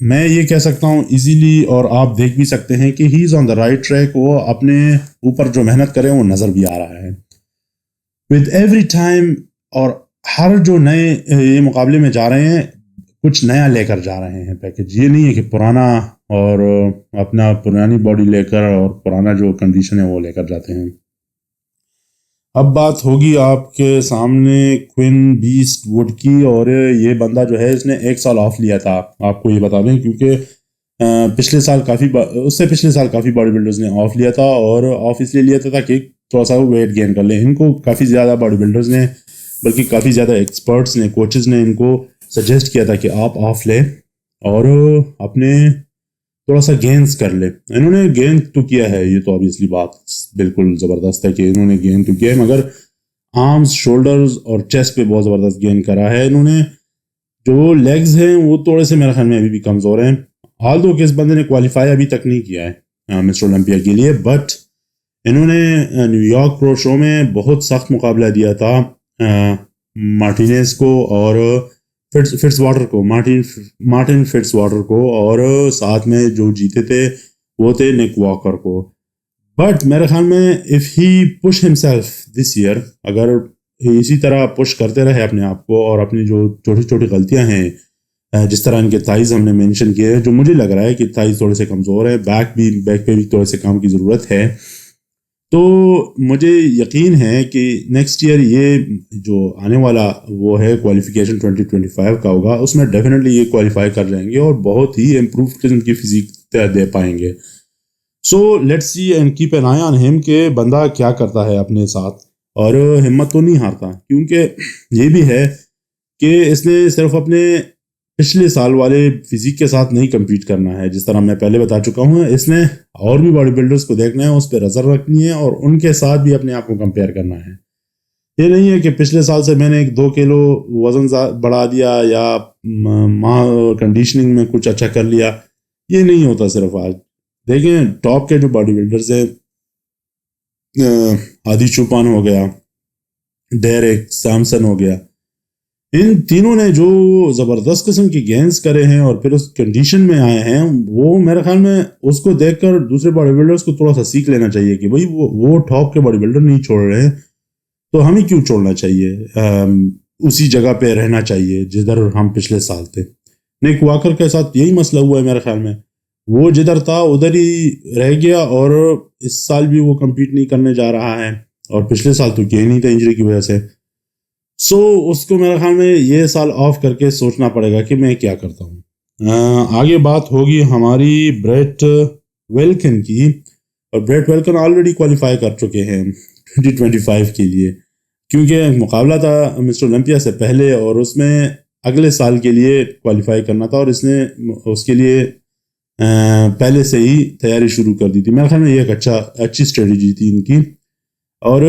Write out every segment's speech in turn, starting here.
میں یہ کہہ سکتا ہوں ایزیلی، اور آپ دیکھ بھی سکتے ہیں کہ ہی از آن دا رائٹ ٹریک. وہ اپنے اوپر جو محنت کرے وہ نظر بھی آ رہا ہے ود ایوری ٹائم. اور ہر جو نئے یہ مقابلے میں جا رہے ہیں کچھ نیا لے کر جا رہے ہیں پیکج. یہ نہیں ہے کہ پرانا اور اپنا پرانی باڈی لے کر اور پرانا جو کنڈیشن ہے وہ لے کر جاتے ہیں. اب بات ہوگی آپ کے سامنے کوئن بیسٹ وڈ کی. اور یہ بندہ جو ہے اس نے 1 سال آف لیا تھا، آپ کو یہ بتا دیں، کیونکہ پچھلے سال پچھلے سال کافی باڈی بلڈرز نے آف لیا تھا. اور آف اس لیے لیا تھا تاکہ تھوڑا سا ویٹ گین کر لیں. ان کو کافی زیادہ باڈی بلڈرز نے، بلکہ کافی زیادہ ایکسپرٹس نے، کوچز نے ان کو سجیسٹ کیا تھا کہ آپ آف لیں اور اپنے تھوڑا سا گینز کر لیں. انہوں نے گین تو کیا ہے، یہ تو obviously بات بالکل زبردست ہے کہ انہوں نے گین تو کیا ہے، مگر آرمز، شولڈرز اور چیسٹ پہ بہت زبردست گین کرا ہے. انہوں نے جو لیگز ہیں وہ تھوڑے سے میرے خیال میں ابھی بھی کمزور ہیں. حال دو کہ اس بندے نے کوالیفائی ابھی تک نہیں کیا ہے مسٹر اولمپیا کے لیے، بٹ انہوں نے نیو یارک پرو شو میں بہت سخت مقابلہ دیا تھا مارٹینیز کو اور فٹس واٹر کو، مارٹن فٹس واٹر کو، اور ساتھ میں جو جیتے تھے وہ تھے نک واکر کو. بٹ میرے خیال میں if he push himself this year, اگر اسی طرح پش کرتے رہے اپنے آپ کو، اور اپنی جو چھوٹی چھوٹی غلطیاں ہیں، جس طرح ان کے تھائز ہم نے مینشن کیے ہیں، جو مجھے لگ رہا ہے کہ تھائز تھوڑے سے کمزور ہیں، بیک پہ بھی تھوڑے سے کام کی ضرورت ہے، تو مجھے یقین ہے کہ نیکسٹ ایئر یہ جو آنے والا وہ ہے کوالیفیکیشن 2025 کا ہوگا، اس میں ڈیفینیٹلی یہ کوالیفائی کر جائیں گے اور بہت ہی امپروو قسم کی فزیک دے پائیں گے. So let's see and keep an eye on ہم کہ بندہ کیا کرتا ہے اپنے ساتھ، اور ہمت تو نہیں ہارتا، کیونکہ یہ بھی ہے کہ اس نے صرف اپنے پچھلے سال والے فزیک کے ساتھ نہیں کمپیٹ کرنا ہے. جس طرح میں پہلے بتا چکا ہوں، اس نے اور بھی باڈی بلڈرز کو دیکھنا ہے، اس پہ نظر رکھنی ہے اور ان کے ساتھ بھی اپنے آپ کو کمپیئر کرنا ہے. یہ نہیں ہے کہ پچھلے سال سے میں نے 2 کلو وزن بڑھا دیا یا کنڈیشننگ میں کچھ اچھا کر لیا، یہ نہیں ہوتا صرف. آج دیکھیں ٹاپ کے جو باڈی بلڈرز ہیں، آدی چوپان ہو گیا، ڈیریک سامسن ہو گیا، ان تینوں نے جو زبردست قسم کی گینز کرے ہیں اور پھر اس کنڈیشن میں آئے ہیں، وہ میرے خیال میں اس کو دیکھ کر دوسرے باڈی بلڈرز کو تھوڑا سا سیکھ لینا چاہیے کہ بھئی وہ ٹاپ کے باڈی بلڈر نہیں چھوڑ رہے ہیں تو ہمیں کیوں چھوڑنا چاہیے، اسی جگہ پہ رہنا چاہیے جدھر ہم پچھلے سال تھے. نک واکر کے ساتھ یہی مسئلہ ہوا ہے میرے خیال میں، وہ جدھر تھا ادھر ہی رہ گیا اور اس سال بھی وہ کمپیٹ نہیں کرنے جا رہا ہے، اور پچھلے سال تو کیا ہی نہیں تھا انجری کی وجہ سے. سو اس کو میرے خیال میں یہ سال آف کر کے سوچنا پڑے گا کہ میں کیا کرتا ہوں. آگے بات ہوگی ہماری بریٹ ویلکن کی، اور بریٹ ویلکن آلریڈی کوالیفائی کر چکے ہیں 2025 کے لیے، کیونکہ مقابلہ تھا مسٹر اولمپیا سے پہلے اور اس میں اگلے سال کے لیے کوالیفائی کرنا تھا، اور اس نے اس کے لیے پہلے سے ہی تیاری شروع کر دی تھی. میرے خیال میں یہ ایک اچھی اسٹریٹجی تھی ان کی، اور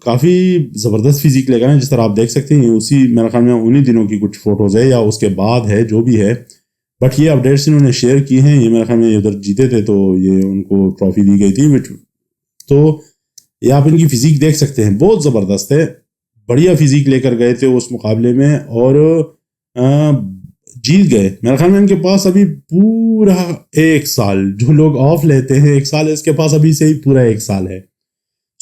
کافی زبردست فزیک لے گئے ہیں. جس طرح آپ دیکھ سکتے ہیں اسی میرے خیال میں انہی دنوں کی کچھ فوٹوز ہے یا اس کے بعد ہے، جو بھی ہے، بٹ یہ اپڈیٹس انہوں نے شیئر کی ہیں. یہ میرے خیال میں ادھر جیتے تھے تو یہ ان کو ٹرافی دی گئی تھی، تو یہ آپ ان کی فزیک دیکھ سکتے ہیں، بہت زبردست ہے. بڑھیا فزیک لے کر گئے تھے اس مقابلے میں اور جیت گئے. میرے خیال میں ان کے پاس ابھی پورا 1 سال، جو لوگ آف لیتے ہیں 1 سال، اس کے پاس ابھی سے ہی پورا 1 سال ہے.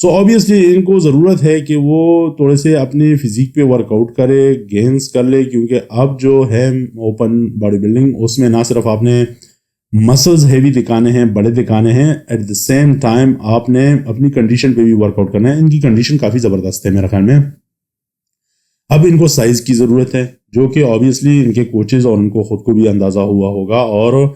سو آبویسلی ان کو ضرورت ہے کہ وہ تھوڑے سے اپنی فزیک پہ ورک آؤٹ کرے، گینز کر لے، کیونکہ اب جو ہے اوپن باڈی بلڈنگ، اس میں نہ صرف آپ نے مسلز ہیوی دکھانے ہیں، بڑے دکھانے ہیں، ایٹ دا سیم ٹائم آپ نے اپنی کنڈیشن پہ بھی ورک آؤٹ کرنا ہے. ان کی کنڈیشن کافی زبردست ہے میرے خیال میں. اب ان کو سائز کی ضرورت ہے، جو کہ آبویسلی ان کے کوچز اور ان کو خود کو بھی اندازہ ہوا ہوگا، اور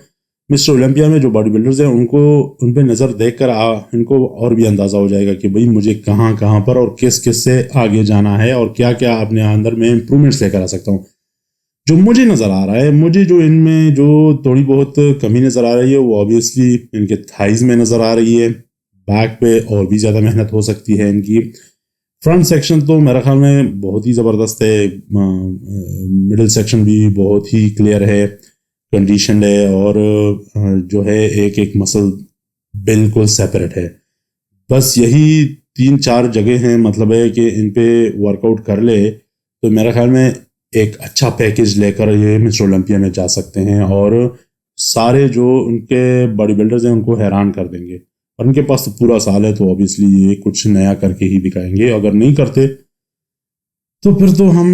مسٹر اولمپیا میں جو باڈی بلڈرز ہیں ان پہ نظر دیکھ کر ان کو اور بھی اندازہ ہو جائے گا کہ بھئی مجھے کہاں پر اور کس سے آگے جانا ہے، اور کیا اپنے اندر میں امپرومنٹس لے کر آ سکتا ہوں. جو مجھے نظر آ رہا ہے، مجھے جو ان میں جو تھوڑی بہت کمی نظر آ رہی ہے، وہ آبویسلی ان کے تھائز میں نظر آ رہی ہے. بیک پہ اور بھی زیادہ محنت ہو سکتی ہے ان کی. فرنٹ سیکشن تو میرے خیال میں بہت ہی زبردست ہے، مڈل سیکشن بھی بہت ہی کلیئر ہے، کنڈیشنڈ ہے، اور جو ہے ایک مسل بالکل سیپریٹ ہے. بس یہی 3-4 جگہ ہیں، مطلب ہے کہ ان پہ ورک آؤٹ کر لے تو میرے خیال میں ایک اچھا پیکج لے کر یہ مسٹر اولمپیا میں جا سکتے ہیں، اور سارے جو ان کے باڈی بلڈرز ہیں ان کو حیران کر دیں گے، اور ان کے پاس تو پورا سال ہے تو اوبیسلی یہ کچھ نیا کر کے ہی دکھائیں گے. اگر نہیں کرتے تو پھر تو ہم،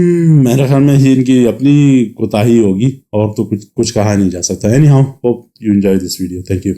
میرے خیال میں ہی ان کی اپنی کوتاہی ہوگی، اور تو کچھ کہا نہیں جا سکتا. Any how, hope you enjoy this video. Thank you.